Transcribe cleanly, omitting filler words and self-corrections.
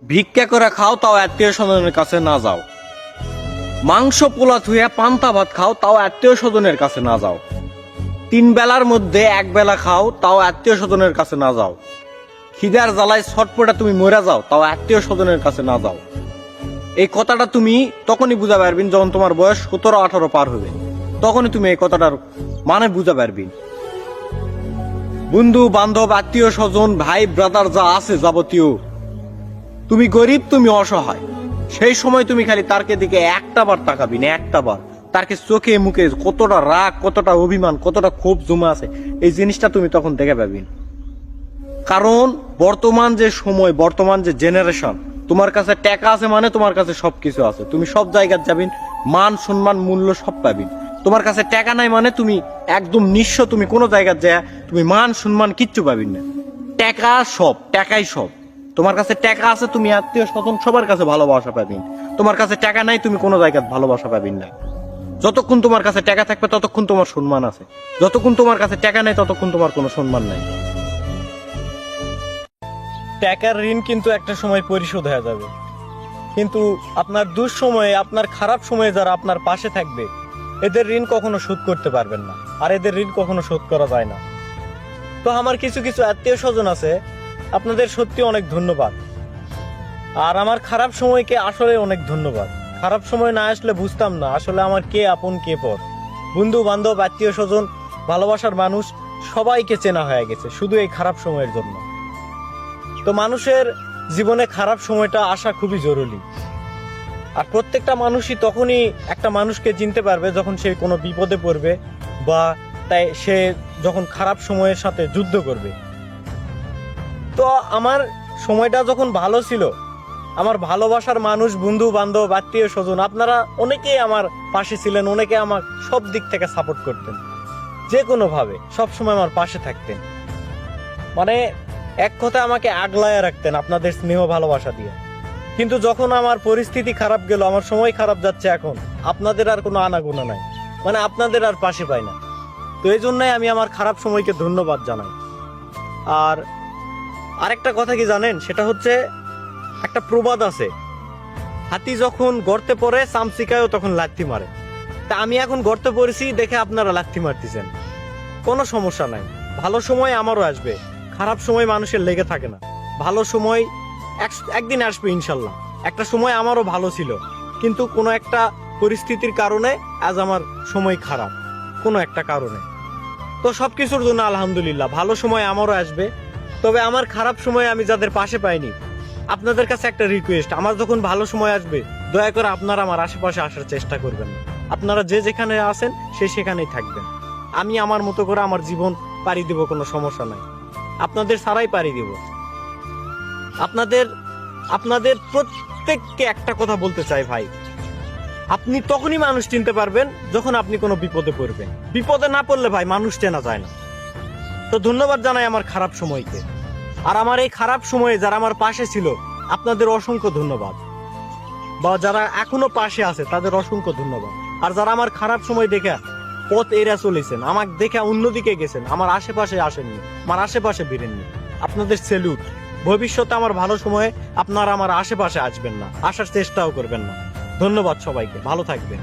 ভিক্ষা করে খাও তাও আত্মীয় স্বজনের কাছে না যাও। মাংস পোলা থুয়ে পান্তা ভাত খাও তাও আত্মীয় স্বজনের কাছে না যাও। 3 বেলার মধ্যে 1 বেলা খাও তাও আত্মীয় স্বজনের কাছে না যাও। খিদার জ্বালায় ছটপটা তুমি মরে যাও তাও আত্মীয় স্বজনের কাছে না যাও। এই কথাটা তুমি তখনই বুঝা পারবেন যখন তোমার বয়স 17-18 পার হবে, তখনই তুমি এই কথাটার মানে বুঝা পারবেন। বন্ধু বান্ধব আত্মীয় স্বজন ভাই ব্রাদার যা আছে যাবতীয়, তুমি গরিব তুমি অসহায়, সেই সময় তুমি খালি তারকে দিকে একটা বার তাকাবি না, একটা বার তারকে চোখে মুখে কতটা রাগ, কতটা অভিমান, কতটা ক্ষোভ জমা আছে, এই জিনিসটা তুমি তখন দেখে পাবি। কারণ বর্তমান যে সময়, বর্তমান যে জেনারেশন, তোমার কাছে টাকা আছে মানে তোমার কাছে সবকিছু আছে, তুমি সব জায়গায় যাবেন, মান সম্মান মূল্য সব পাবেন। তোমার কাছে টাকা নাই মানে তুমি একদম নিঃস্ব, তুমি কোনো জায়গায় যায় তুমি মান সম্মান কিচ্ছু পাবেন না। টাকা সব, টাকাই সব। তোমার কাছে টাকা আছে তুমি আত্মীয় স্বজন সবার কাছে ভালোবাসা পাবেন, তোমার কাছে টাকা নাই তুমি কোনো জায়গায় ভালোবাসা পাবেন না। যতক্ষণ তোমার কাছে টাকা থাকবে ততক্ষণ তোমার সম্মান আছে, যতক্ষণ তোমার কাছে টাকা নাই ততক্ষণ তোমার কোনো সম্মান নাই। টাকার ঋণ কিন্তু একটা সময় পরিশোধ হয়ে যাবে, কিন্তু আপনার দুঃসময়ে, আপনার খারাপ সময়ে যারা আপনার পাশে থাকবে এদের ঋণ কখনো শোধ করতে পারবেন না, আর এদের ঋণ কখনো শোধ করা যায় না। তো আমার কিছু কিছু আত্মীয় স্বজন আছে, আপনাদের সত্যি অনেক ধন্যবাদ। আর আমার খারাপ সময়কে আসলে অনেক ধন্যবাদ। খারাপ সময় না আসলে বুঝতাম না আসলে আমার কে আপন কে পর। বন্ধু বান্ধব আত্মীয় স্বজন ভালোবাসার মানুষ সবাইকে চেনা হয়ে গেছে শুধু এই খারাপ সময়ের জন্য। তো মানুষের জীবনে খারাপ সময়টা আসা খুবই জরুরি, আর প্রত্যেকটা মানুষই তখনই একটা মানুষকে চিনতে পারবে যখন সে কোনো বিপদে পড়বে, বা তাই সে যখন খারাপ সময়ের সাথে যুদ্ধ করবে। তো আমার সময়টা যখন ভালো ছিল, আমার ভালোবাসার মানুষ, বন্ধু বান্ধব আত্মীয় স্বজন আপনারা অনেকেই আমার পাশে ছিলেন, অনেকে আমার সব দিক থেকে সাপোর্ট করতেন, যে কোনো ভাবে সবসময় আমার পাশে থাকতেন। মানে এক কথা আমাকে আগলায় রাখতেন আপনাদের স্নেহ ভালোবাসা দিয়ে। কিন্তু যখন আমার পরিস্থিতি খারাপ গেল, আমার সময় খারাপ যাচ্ছে, এখন আপনাদের আর কোনো আনাগোনা নাই, মানে আপনাদের আর পাশে পাই না। তো এই জন্যই আমি আমার খারাপ সময়কে ধন্যবাদ জানাই। আর আরেকটা কথা কি জানেন, সেটা হচ্ছে একটা প্রবাদ আছে, হাতি যখন গর্তে পড়ে চামচিকায়ও তখন লাথি মারে। তা আমি এখন গর্তে পড়েছি দেখে আপনারা লাথি মারতেছেন, কোনো সমস্যা নাই। ভালো সময় আমারও আসবে, খারাপ সময় মানুষের লেগে থাকে না। ভালো সময় একদিন আসবে ইনশাল্লাহ। একটা সময় আমারও ভালো ছিল, কিন্তু কোনো একটা পরিস্থিতির কারণে আজ আমার সময় খারাপ, কোনো একটা কারণে। তো সবকিছুর জন্য আলহামদুলিল্লাহ, ভালো সময় আমারও আসবে। তবে আমার খারাপ সময় আমি যাদের পাশে পাইনি, আপনাদের কাছে একটা রিকোয়েস্ট, আমার যখন ভালো সময় আসবে দয়া করে আপনারা আমার আশেপাশে আসার চেষ্টা করবেন না। আপনারা যে যেখানে আছেন সে সেখানেই থাকবেন। আমি আমার মতো করে আমার জীবন পাড়ি দেব, কোনো সমস্যা নাই, আপনাদের ছাড়াই পাড়ি দেব। আপনাদের প্রত্যেককে একটা কথা বলতে চাই ভাই, আপনি তখনই মানুষ চিনতে পারবেন যখন আপনি কোনো বিপদে পড়বেন। বিপদে না পড়লে ভাই মানুষ চেনা যায় না। তো ধন্যবাদ জানাই আমার খারাপ সময়কে, আর আমার এই খারাপ সময়ে যারা আমার পাশে ছিল আপনাদের অসংখ্য ধন্যবাদ, বা যারা এখনো পাশে আছে তাদের অসংখ্য ধন্যবাদ। আর যারা আমার খারাপ সময় দেখে পথ এড়া চলেছেন, আমাকে দেখে অন্যদিকে গেছেন, আমার আশেপাশে আসেননি, আমার আশেপাশে বেরেননি, আপনাদের স্যালুট। ভবিষ্যতে আমার ভালো সময়ে আপনারা আমার আশেপাশে আসবেন না, আসার চেষ্টাও করবেন না। ধন্যবাদ সবাইকে, ভালো থাকবেন।